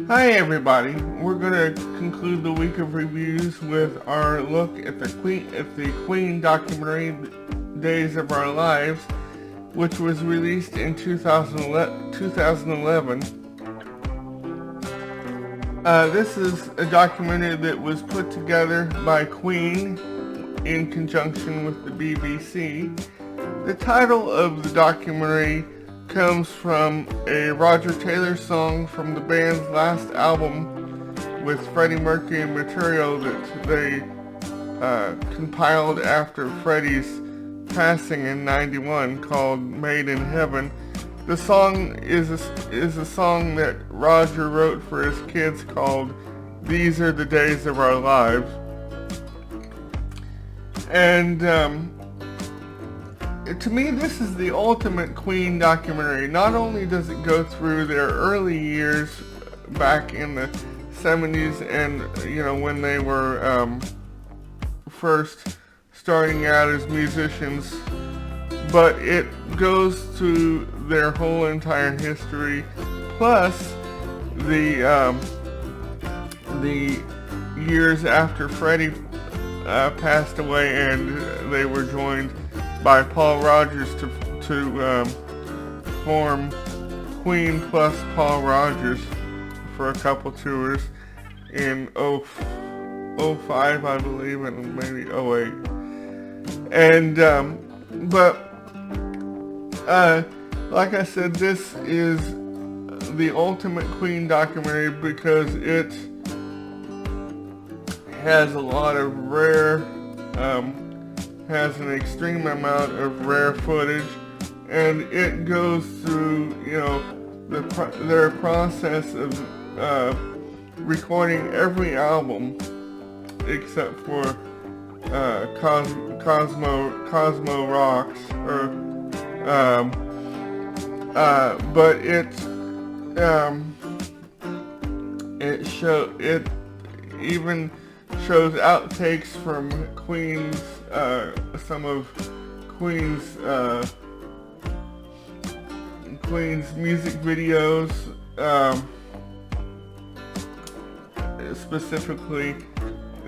Hi everybody. We're gonna conclude the week of reviews with our look at the Queen documentary Days of Our Lives, which was released in 2011. This is a documentary that was put together by Queen in conjunction with the BBC. The title of the documentary comes from a Roger Taylor song from the band's last album with Freddie Mercury and material that they compiled after Freddie's passing in '91 called Made in Heaven. The song is a song that Roger wrote for his kids called These Are the Days of Our Lives. And to me, this is the ultimate Queen documentary. Not only does it go through their early years back in the 70s and, when they were first starting out as musicians, but it goes through their whole entire history, plus the years after Freddie passed away and they were joined by Paul Rodgers to form Queen plus Paul Rodgers for a couple tours in '05, I believe, and maybe '08. And like I said, this is the ultimate Queen documentary because it has a lot of has an extreme amount of rare footage, and it goes through, their process of recording every album except for Cosmo Rocks, but it even shows outtakes from Queen's, some of Queen's music videos, specifically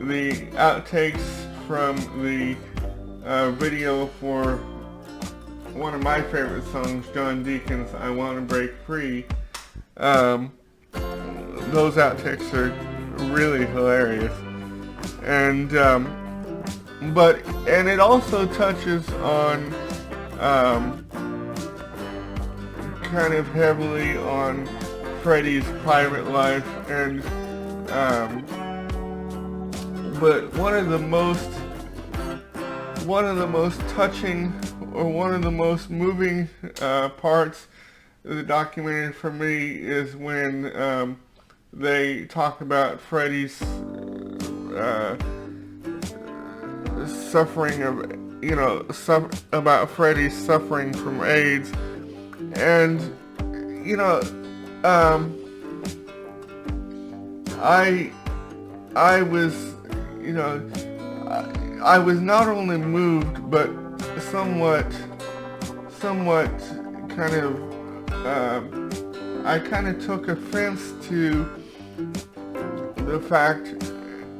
the outtakes from the video for one of my favorite songs, John Deacon's I Wanna Break Free. Those outtakes are really hilarious. And it also touches on kind of heavily on Freddie's private life, and but one of the most touching or one of the most moving parts of the documentary for me is when they talk about Freddie's suffering of, about Freddie's suffering from AIDS. And, I was, I was not only moved, but somewhat kind of, I kind of took offense to the fact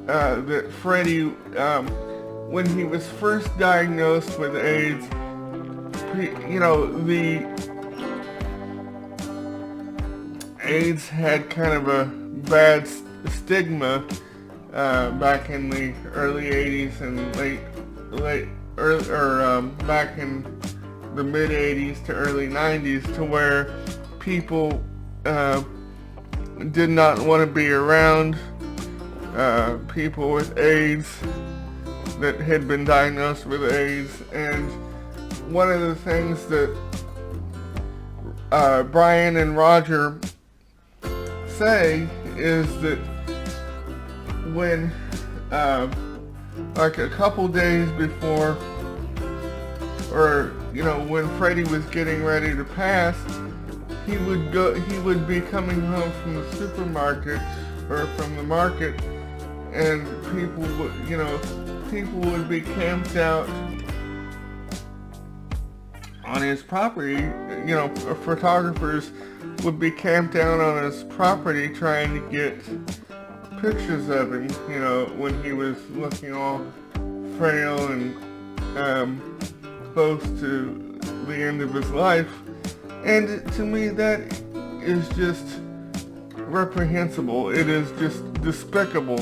that Freddie, when he was first diagnosed with AIDS, the AIDS had kind of a bad stigma back in the early 80s and back in the mid 80s to early 90s, to where people did not want to be around people with AIDS that had been diagnosed with AIDS. And one of the things that Brian and Roger say is that when like a couple days before, or when Freddie was getting ready to pass, he would be coming home from the supermarket or from the market, and people would be camped out on his property, photographers would be camped down on his property trying to get pictures of him, you know, when he was looking all frail and close to the end of his life. And to me, that is just reprehensible. It is just despicable.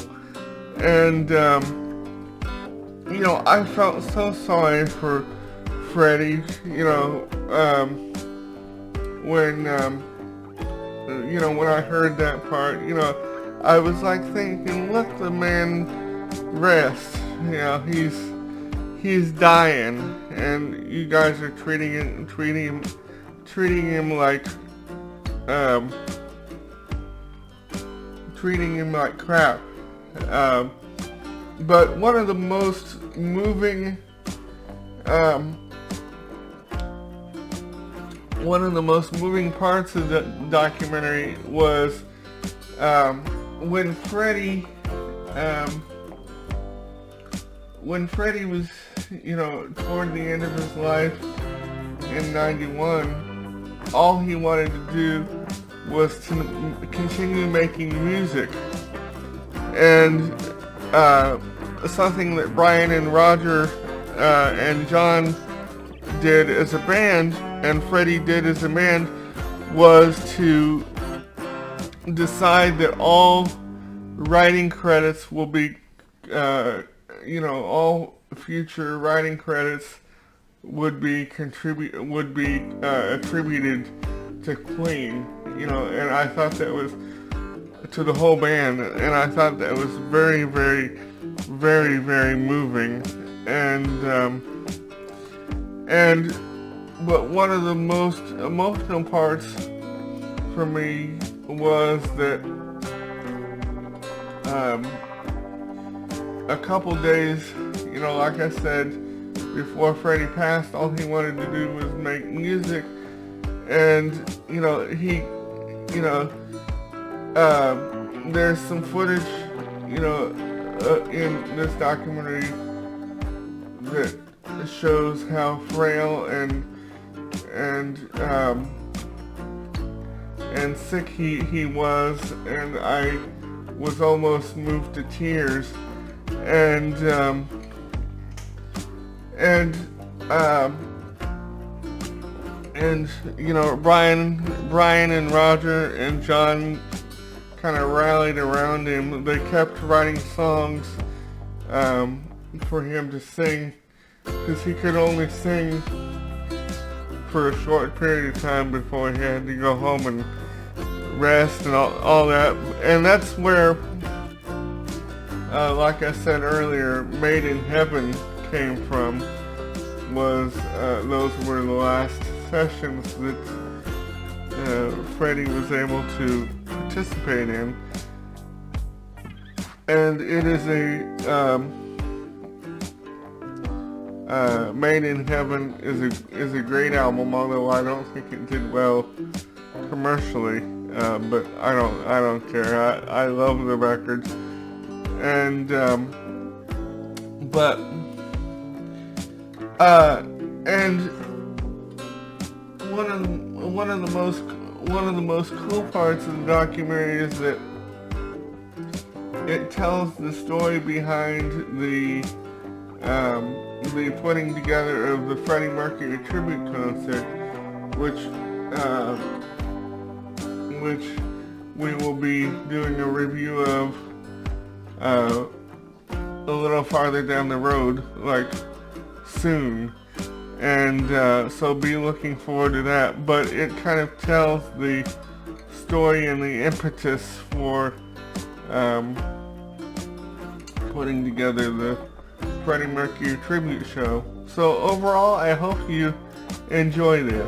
And, you know, I felt so sorry for Freddie, you know, when I heard that part, you know, I was like thinking, let the man rest. You know, he's dying, and you guys are treating him like crap. But one of the most moving parts of the documentary was when Freddie was, you know, toward the end of his life in '91, all he wanted to do was to continue making music. And something that Brian and Roger and John did as a band, and Freddie did as a band, was to decide that all writing credits will be, all future writing credits would be attributed to Queen, you know, and I thought that was to the whole band, and I thought that was very, very, very, very moving, but one of the most emotional parts for me was that a couple days, you know, like I said, before Freddie passed, all he wanted to do was make music. And, you know, there's some footage, you know, in this documentary that shows how frail and sick he was, and I was almost moved to tears. And you know, Brian and Roger and John kind of rallied around him. They kept writing songs for him to sing, because he could only sing for a short period of time before he had to go home and rest and all that. And that's where, like I said earlier, Made in Heaven came from. Those were the last sessions that Freddie was able to participate in. And it is Made in Heaven is a great album, although I don't think it did well commercially. But I don't care. I love the record. And one of the most cool parts of the documentary is that it tells the story behind the putting together of the Freddie Mercury tribute concert, which we will be doing a review of a little farther down the road, like soon. And so be looking forward to that. But it kind of tells the story and the impetus for putting together the Freddie Mercury tribute show. So overall, I hope you enjoy this.